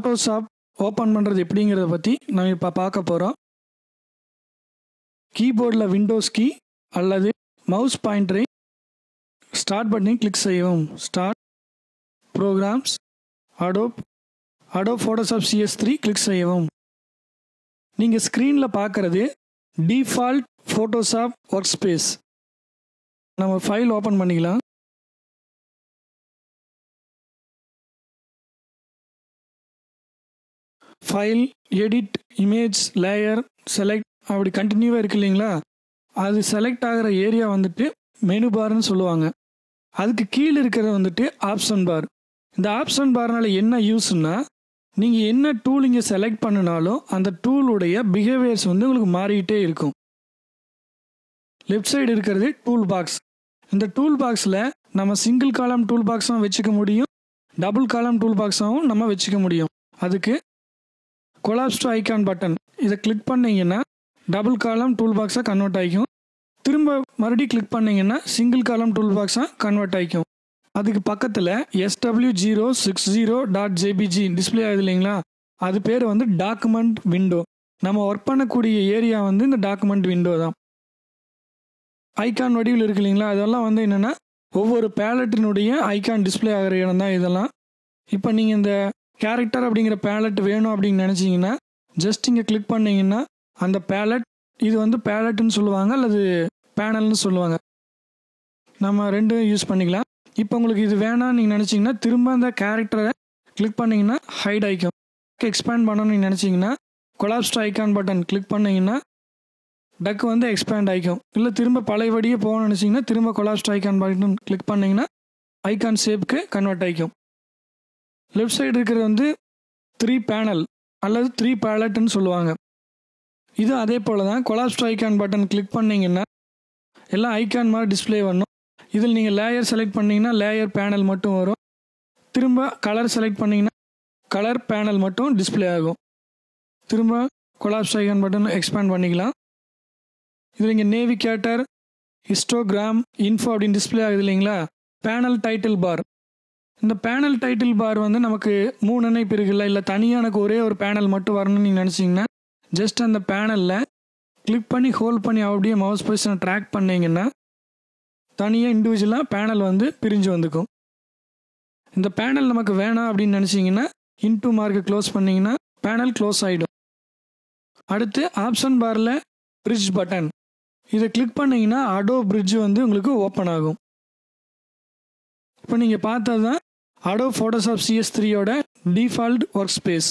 Photoshop open பண்ணுறது எப்படிங்கிறத பற்றி நம்ம இப்போ பார்க்க போகிறோம். கீபோர்டில் விண்டோஸ் கீ அல்லது மவுஸ் பாயிண்டரை ஸ்டார்ட் பட்டனை கிளிக் செய்யவும். Start, programs, Adobe Photoshop CS3 click செய்யவும். நீங்கள் ஸ்க்ரீனில் பார்க்குறது டிஃபால்ட் ஃபோட்டோஷாப் ஒர்க் ஸ்பேஸ். நம்ம ஃபைல் ஓப்பன் பண்ணிக்கலாம். File, edit, image, layer, select அப்படி கண்டினியூவாக இருக்கு இல்லைங்களா? அது செலக்ட் ஆகிற ஏரியா வந்துட்டு மெனு பார்னு சொல்லுவாங்க. அதுக்கு கீழே இருக்கிறது வந்துட்டு ஆப்ஷன் பார். இந்த ஆப்ஷன் பார்னால என்ன யூஸ்னா, நீங்கள் என்ன டூல் இங்கே செலக்ட் பண்ணினாலும் அந்த டூலுடைய பிஹேவியர்ஸ் வந்து உங்களுக்கு மாறிக்கிட்டே இருக்கும். லெஃப்ட் சைடு இருக்கிறது டூல் பாக்ஸ். இந்த டூல் பாக்ஸில் நம்ம சிங்கிள் காலம் டூல் பாக்ஸும் வச்சுக்க முடியும், டபுள் காலம் டூல் பாக்ஸாகவும் நம்ம வச்சுக்க முடியும். அதுக்கு கொலாப்ஸ் டு ஐகான் பட்டன் இதை கிளிக் பண்ணிங்கன்னா டபுள் காலம் டூல் பாக்ஸாக கன்வெர்ட் ஆகிக்கும். திரும்ப மறுபடியும் கிளிக் பண்ணிங்கன்னா சிங்கிள் காலம் டூல் பாக்ஸாக கன்வெர்ட் ஆகிக்கும். அதுக்கு பக்கத்தில் SW060.jpg டிஸ்பிளே ஆகுது இல்லைங்களா? அது பேர் வந்து டாக்குமெண்ட் விண்டோ. நம்ம ஒர்க் பண்ணக்கூடிய ஏரியா வந்து இந்த டாக்குமெண்ட் விண்டோ தான். ஐகான் வடிவில் இருக்கு இல்லைங்களா? அதெல்லாம் வந்து என்னென்னா ஒவ்வொரு பேலட்டினுடைய ஐகான் டிஸ்பிளே ஆகிற இடம் தான் இதெல்லாம். இப்போ நீங்கள் இந்த கேரக்டர் அப்படிங்கிற பேலட் வேணும் அப்படின்னு நினச்சிங்கன்னா ஜஸ்ட் இங்கே கிளிக் பண்ணிங்கன்னா அந்த பேலட், இது வந்து பேலட்டுன்னு சொல்லுவாங்க அல்லது பேனல்னு சொல்லுவாங்க. நம்ம ரெண்டும் யூஸ் பண்ணிக்கலாம். இப்போ உங்களுக்கு இது வேணாம்னு நீங்கள் நினச்சிங்கன்னா திரும்ப அந்த கேரக்டரை கிளிக் பண்ணிங்கன்னா ஹைட் ஆகிக்கும். எக்ஸ்பேண்ட் பண்ணணும்னு நீங்கள் நினச்சிங்கன்னா collapse to icon button click பண்ணிங்கன்னா டக்கு வந்து எக்ஸ்பேண்ட் ஆகிக்கும். இல்லை திரும்ப பழையபடியே போகணும்னு நினச்சிங்கன்னா திரும்ப collapse to icon button click பண்ணிங்கன்னா ஐகான் ஷேப்புக்கு கன்வெர்ட் ஆகிக்கும். லெஃப்ட் சைடு இருக்கிறது வந்து 3 பேனல் அல்லது 3 பேலட்னு சொல்லுவாங்க. இது அதே போல் தான். Collapse to icon button click பண்ணிங்கன்னா எல்லாம் ஐகான் மாதிரி டிஸ்பிளே வரணும். இதில் நீங்கள் லேயர் செலக்ட் பண்ணிங்கன்னா லேயர் பேனல் மட்டும் வரும். திரும்ப கலர் செலக்ட் பண்ணிங்கன்னா கலர் பேனல் மட்டும் டிஸ்பிளே ஆகும். திரும்ப collapse to icon button expand பண்ணிக்கலாம். இதில் இங்கே நேவிகேட்டர், ஹிஸ்டோகிராம், இன்ஃபோ அப்படின்னு டிஸ்பிளே ஆகுது இல்லைங்களா? Panel title bar. இந்த பேனல் டைட்டில் பார் வந்து நமக்கு 3 இணைப்பு இருக்குல்ல, இல்லை தனியாக எனக்கு ஒரே ஒரு பேனல் மட்டும் வரணும்னு நீங்கள் நினச்சிங்கன்னா ஜஸ்ட் அந்த பேனலில் கிளிக் பண்ணி ஹோல்ட் பண்ணி அப்படியே மவுஸ் பொசிஷனை ட்ராக் பண்ணிங்கன்னா தனியாக இண்டிவிஜுவலாக பேனல் வந்து பிரிஞ்சு வந்துக்கும். இந்த பேனல் நமக்கு வேணாம் அப்படின்னு நினச்சிங்கன்னா இன்டூ மார்க்கை க்ளோஸ் பண்ணிங்கன்னா பேனல் க்ளோஸ் ஆகிடும். அடுத்து ஆப்ஷன் பாரில் பிரிட்ஜ் பட்டன், இதை கிளிக் பண்ணிங்கன்னா அடோப் பிரிட்ஜ் வந்து உங்களுக்கு ஓப்பன் ஆகும். இப்போ நீங்கள் பார்த்தது தான் அடோப் ஃபோட்டோஷாப் CS3யோட டிஃபால்ட் ஒர்க் ஸ்பேஸ்.